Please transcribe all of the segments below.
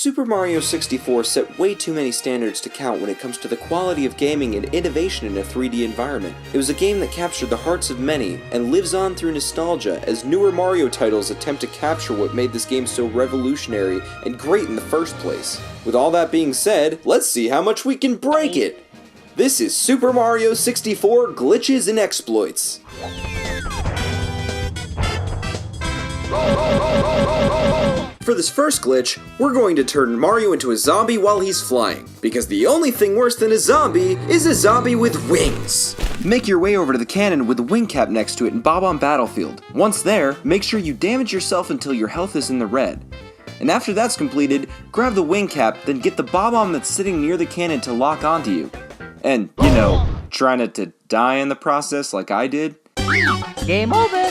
Super Mario 64 set way too many standards to count when it comes to the quality of gaming and innovation in a 3D environment. It was a game that captured the hearts of many, and lives on through nostalgia as newer Mario titles attempt to capture what made this game so revolutionary and great in the first place. With all that being said, let's see how much we can break it! This is Super Mario 64 Glitches and Exploits. For this first glitch, we're going to turn Mario into a zombie while he's flying, because the only thing worse than a zombie is a zombie with wings. Make your way over to the cannon with the wing cap next to it in bob-omb Battlefield. Once there, make sure you damage yourself until your health is in the red. And after that's completed, grab the wing cap, then get the bob-omb that's sitting near the cannon to lock onto you. And, you know, try not to die in the process like I did. Game over!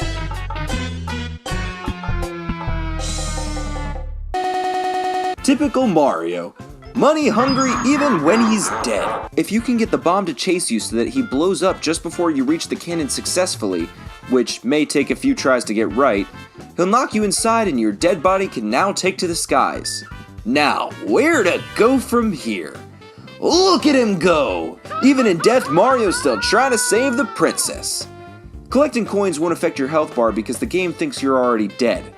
Typical Mario. Money hungry even when he's dead. If you can get the bomb to chase you so that he blows up just before you reach the cannon successfully, which may take a few tries to get right, he'll knock you inside and your dead body can now take to the skies. Now, where to go from here? Look at him go! Even in death, Mario's still trying to save the princess. Collecting coins won't affect your health bar because the game thinks you're already dead.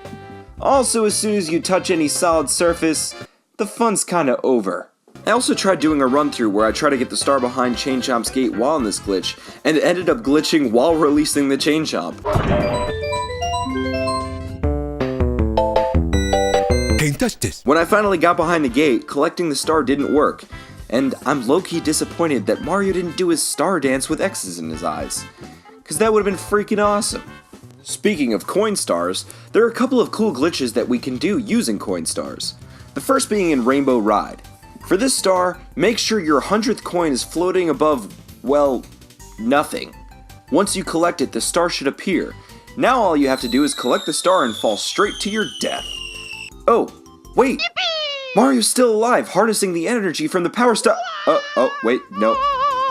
Also, as soon as you touch any solid surface, the fun's kinda over. I also tried doing a run-through where I tried to get the star behind Chain Chomp's gate while in this glitch, and it ended up glitching while releasing the Chain Chomp. Can't touch this. When I finally got behind the gate, collecting the star didn't work, and I'm low-key disappointed that Mario didn't do his star dance with X's in his eyes, cause that would've been freaking awesome. Speaking of coin stars, there are a couple of cool glitches that we can do using coin stars. The first being in Rainbow Ride. For this star, make sure your 100th coin is floating above, well, nothing. Once you collect it, the star should appear. Now all you have to do is collect the star and fall straight to your death. Oh, wait! Yippee! Mario's still alive, harnessing the energy from the power star. Oh, wait, no.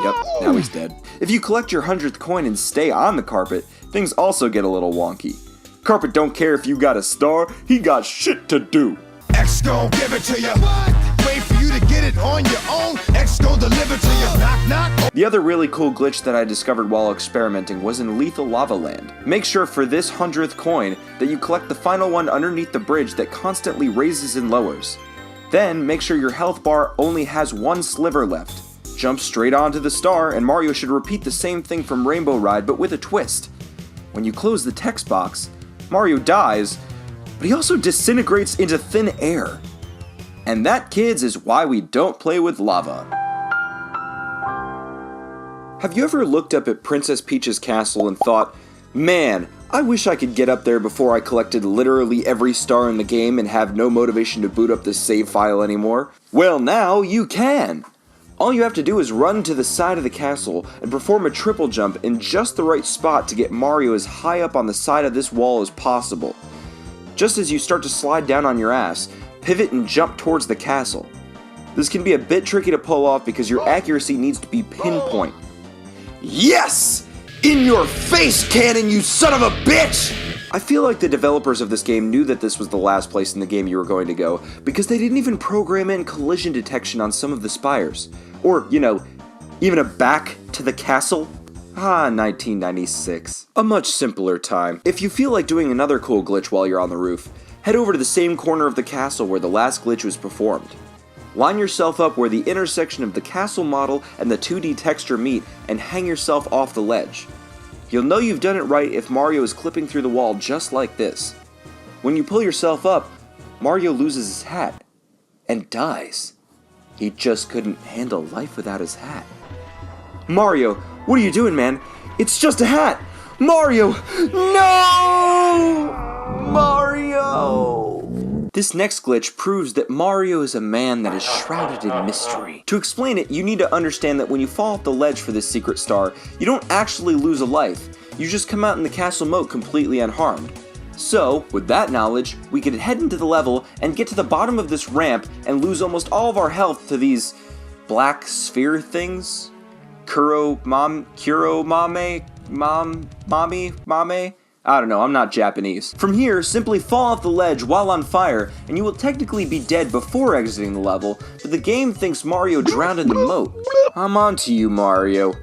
Yep, now he's dead. If you collect your 100th coin and stay on the carpet, things also get a little wonky. Carpet don't care if you got a star, he got shit to do. X gon' give it to you. Wait for you to get it on your own. X gon' deliver to you. Knock, knock. The other really cool glitch that I discovered while experimenting was in Lethal Lava Land. Make sure for this 100th coin that you collect the final one underneath the bridge that constantly raises and lowers. Then make sure your health bar only has one sliver left. Jump straight onto the star and Mario should repeat the same thing from Rainbow Ride but with a twist. When you close the text box, Mario dies, but he also disintegrates into thin air. And that, kids, is why we don't play with lava. Have you ever looked up at Princess Peach's castle and thought, man, I wish I could get up there before I collected literally every star in the game and have no motivation to boot up this save file anymore? Well, now you can! All you have to do is run to the side of the castle and perform a triple jump in just the right spot to get Mario as high up on the side of this wall as possible. Just as you start to slide down on your ass, pivot and jump towards the castle. This can be a bit tricky to pull off because your accuracy needs to be pinpoint. Yes! In your face, cannon, you son of a bitch! I feel like the developers of this game knew that this was the last place in the game you were going to go, because they didn't even program in collision detection on some of the spires. Or, you know, even a back to the castle. 1996. A much simpler time. If you feel like doing another cool glitch while you're on the roof, head over to the same corner of the castle where the last glitch was performed. Line yourself up where the intersection of the castle model and the 2D texture meet and hang yourself off the ledge. You'll know you've done it right if Mario is clipping through the wall just like this. When you pull yourself up, Mario loses his hat and dies. He just couldn't handle life without his hat. Mario, what are you doing, man? It's just a hat! Mario! No! Mario! This next glitch proves that Mario is a man that is shrouded in mystery. To explain it, you need to understand that when you fall off the ledge for this secret star, you don't actually lose a life. You just come out in the castle moat completely unharmed. So, with that knowledge, we could head into the level and get to the bottom of this ramp and lose almost all of our health to these black sphere things? Mommy? I don't know, I'm not Japanese. From here, simply fall off the ledge while on fire, and you will technically be dead before exiting the level, but the game thinks Mario drowned in the moat. I'm on to you, Mario.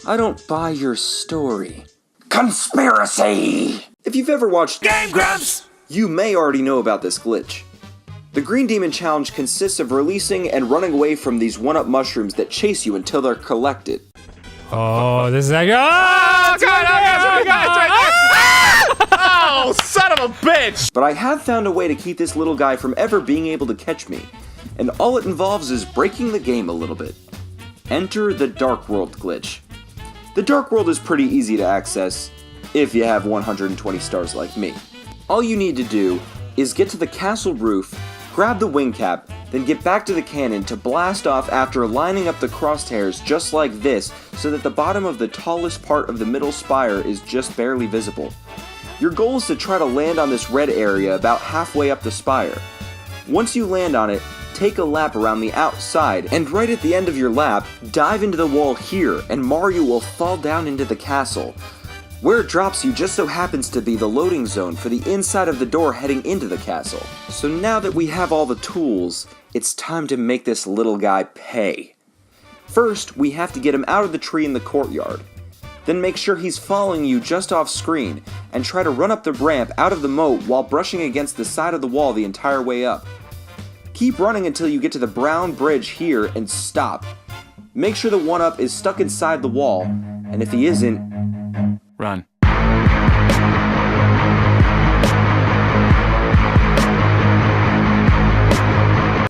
I don't buy your story. Conspiracy! If you've ever watched Game Grumps, you may already know about this glitch. The Green Demon Challenge consists of releasing and running away from these one-up mushrooms that chase you until they're collected. Oh, this is like, oh, Oh, son of a bitch! But I have found a way to keep this little guy from ever being able to catch me, and all it involves is breaking the game a little bit. Enter the Dark World glitch. The Dark World is pretty easy to access, if you have 120 stars like me. All you need to do is get to the castle roof, grab the wing cap, then get back to the cannon to blast off after lining up the crosshairs just like this so that the bottom of the tallest part of the middle spire is just barely visible. Your goal is to try to land on this red area about halfway up the spire. Once you land on it, take a lap around the outside, and right at the end of your lap, dive into the wall here, and Mario will fall down into the castle. Where it drops you just so happens to be the loading zone for the inside of the door heading into the castle. So now that we have all the tools, it's time to make this little guy pay. First, we have to get him out of the tree in the courtyard. Then make sure he's following you just off screen, and try to run up the ramp out of the moat while brushing against the side of the wall the entire way up. Keep running until you get to the brown bridge here and stop. Make sure the one-up is stuck inside the wall, and if he isn't, Run.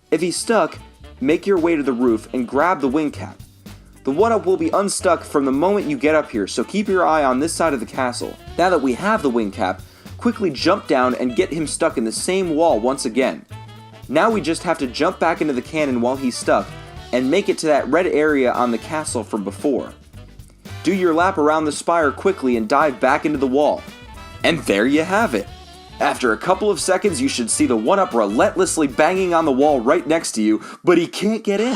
if he's stuck, make your way to the roof and grab the wing cap. The one-up will be unstuck from the moment you get up here, so keep your eye on this side of the castle. Now that we have the wing cap, quickly jump down and get him stuck in the same wall once again. Now we just have to jump back into the cannon while he's stuck, and make it to that red area on the castle from before. Do your lap around the spire quickly and dive back into the wall. And there you have it! After a couple of seconds, you should see the one-up relentlessly banging on the wall right next to you, but he can't get in.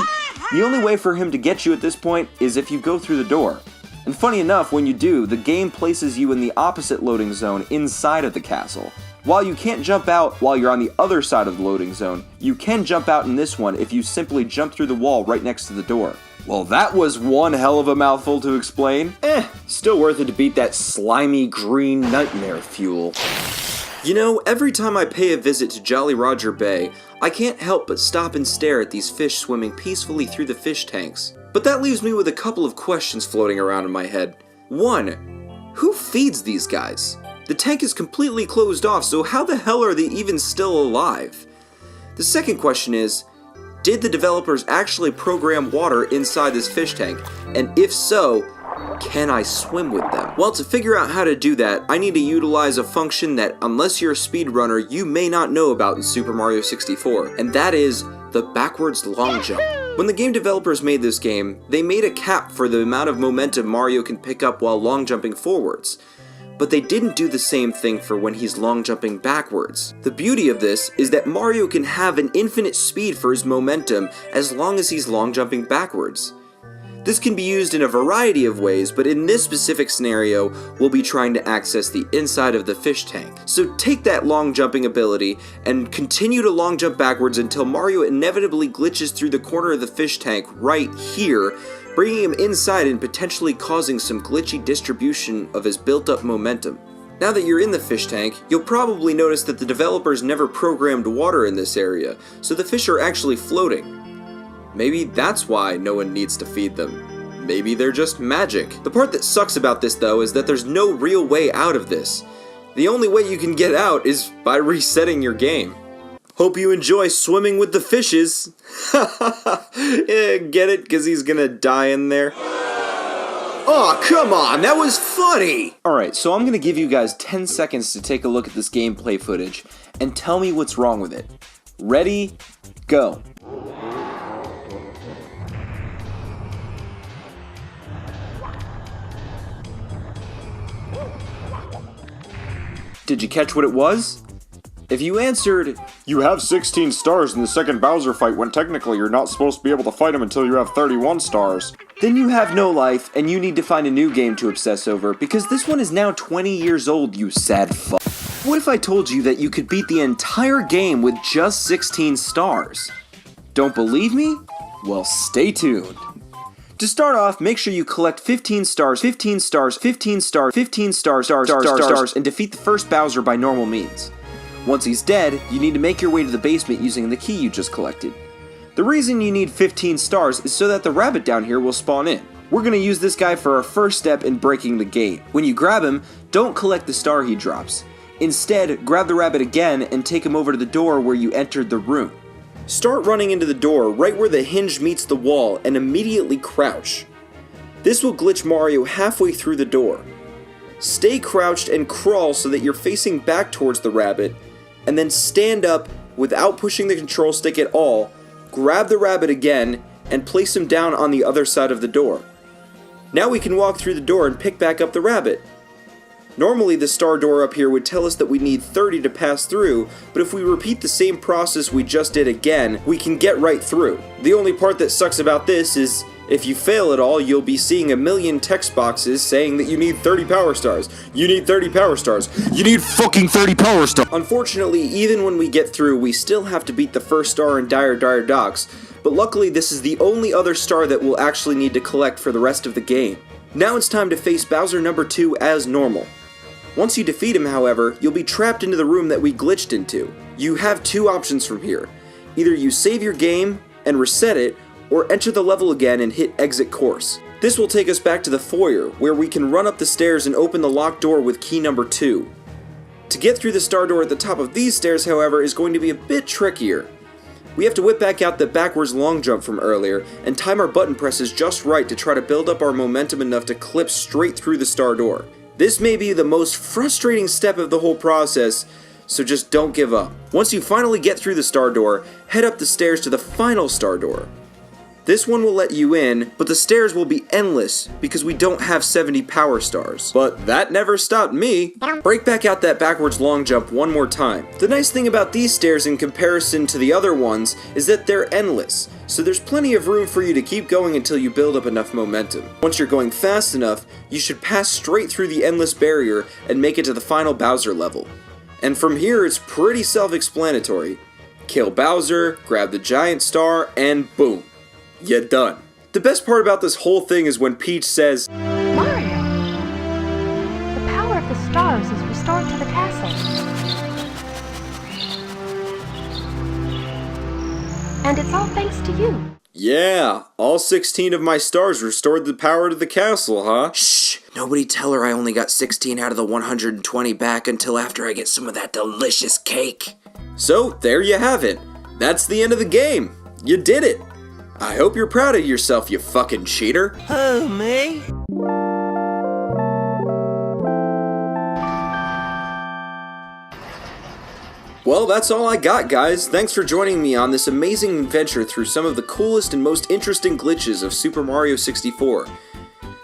The only way for him to get you at this point is if you go through the door. And funny enough, when you do, the game places you in the opposite loading zone inside of the castle. While you can't jump out while you're on the other side of the loading zone, you can jump out in this one if you simply jump through the wall right next to the door. Well, that was one hell of a mouthful to explain. Still worth it to beat that slimy green nightmare fuel. You know, every time I pay a visit to Jolly Roger Bay, I can't help but stop and stare at these fish swimming peacefully through the fish tanks. But that leaves me with a couple of questions floating around in my head. One, who feeds these guys? The tank is completely closed off, so how the hell are they even still alive? The second question is, did the developers actually program water inside this fish tank? And if so, can I swim with them? Well, to figure out how to do that, I need to utilize a function that, unless you're a speedrunner, you may not know about in Super Mario 64, and that is the backwards long jump. When the game developers made this game, they made a cap for the amount of momentum Mario can pick up while long jumping forwards. But they didn't do the same thing for when he's long jumping backwards. The beauty of this is that Mario can have an infinite speed for his momentum as long as he's long jumping backwards. This can be used in a variety of ways, but in this specific scenario, we'll be trying to access the inside of the fish tank. So take that long jumping ability and continue to long jump backwards until Mario inevitably glitches through the corner of the fish tank right here, bringing him inside and potentially causing some glitchy distribution of his built-up momentum. Now that you're in the fish tank, you'll probably notice that the developers never programmed water in this area, so the fish are actually floating. Maybe that's why no one needs to feed them. Maybe they're just magic. The part that sucks about this though is that there's no real way out of this. The only way you can get out is by resetting your game. Hope you enjoy swimming with the fishes. Yeah, get it? Because he's gonna die in there. Oh, come on, that was funny! Alright, so I'm gonna give you guys 10 seconds to take a look at this gameplay footage and tell me what's wrong with it. Ready? Go. Did you catch what it was? If you answered, "You have 16 stars in the second Bowser fight when technically you're not supposed to be able to fight him until you have 31 stars," Then you have no life, and you need to find a new game to obsess over, because this one is now 20 years old, you sad fuck. What if I told you that you could beat the entire game with just 16 stars? Don't believe me? Well, stay tuned. To start off, make sure you collect 15 stars, 15 stars, 15 stars, 15 stars, and defeat the first Bowser by normal means. Once he's dead, you need to make your way to the basement using the key you just collected. The reason you need 15 stars is so that the rabbit down here will spawn in. We're going to use this guy for our first step in breaking the gate. When you grab him, don't collect the star he drops. Instead, grab the rabbit again and take him over to the door where you entered the room. Start running into the door right where the hinge meets the wall and immediately crouch. This will glitch Mario halfway through the door. Stay crouched and crawl so that you're facing back towards the rabbit, and then stand up without pushing the control stick at all, grab the rabbit again, and place him down on the other side of the door. Now we can walk through the door and pick back up the rabbit. Normally the star door up here would tell us that we need 30 to pass through, but if we repeat the same process we just did again, we can get right through. The only part that sucks about this is, if you fail at all, you'll be seeing a million text boxes saying that you need 30 power stars. You need 30 power stars. You need fucking 30 power stars. Unfortunately, even when we get through, we still have to beat the first star in Dire Docks, but luckily this is the only other star that we'll actually need to collect for the rest of the game. Now it's time to face Bowser number 2 as normal. Once you defeat him, however, you'll be trapped into the room that we glitched into. You have two options from here. Either you save your game and reset it, or enter the level again and hit exit course. This will take us back to the foyer, where we can run up the stairs and open the locked door with key number 2. To get through the star door at the top of these stairs, however, is going to be a bit trickier. We have to whip back out the backwards long jump from earlier, and time our button presses just right to try to build up our momentum enough to clip straight through the star door. This may be the most frustrating step of the whole process, so just don't give up. Once you finally get through the star door, head up the stairs to the final star door. This one will let you in, but the stairs will be endless because we don't have 70 power stars. But that never stopped me. Break back out that backwards long jump one more time. The nice thing about these stairs in comparison to the other ones is that they're endless, so there's plenty of room for you to keep going until you build up enough momentum. Once you're going fast enough, you should pass straight through the endless barrier and make it to the final Bowser level. And from here it's pretty self-explanatory. Kill Bowser, grab the giant star, and boom. You're done. The best part about this whole thing is when Peach says, Mario, the power of the stars is restored to the castle. And it's all thanks to you. yeah, all 16 of my stars restored the power to the castle, huh? Shh, nobody tell her I only got 16 out of the 120 back until after I get some of that delicious cake. So, there you have it. That's the end of the game. You did it. I hope you're proud of yourself, you fucking cheater. Oh, me? Well, that's all I got, guys. Thanks for joining me on this amazing adventure through some of the coolest and most interesting glitches of Super Mario 64.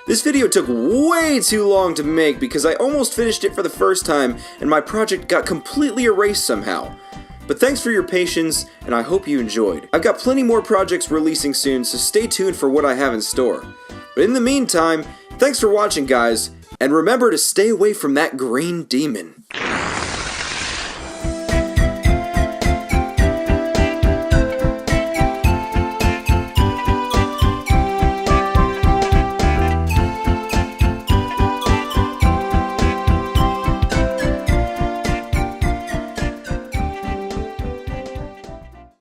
This video took way too long to make because I almost finished it for the first time and my project got completely erased somehow. But thanks for your patience, and I hope you enjoyed. I've got plenty more projects releasing soon, so stay tuned for what I have in store. But in the meantime, thanks for watching, guys, and remember to stay away from that green demon.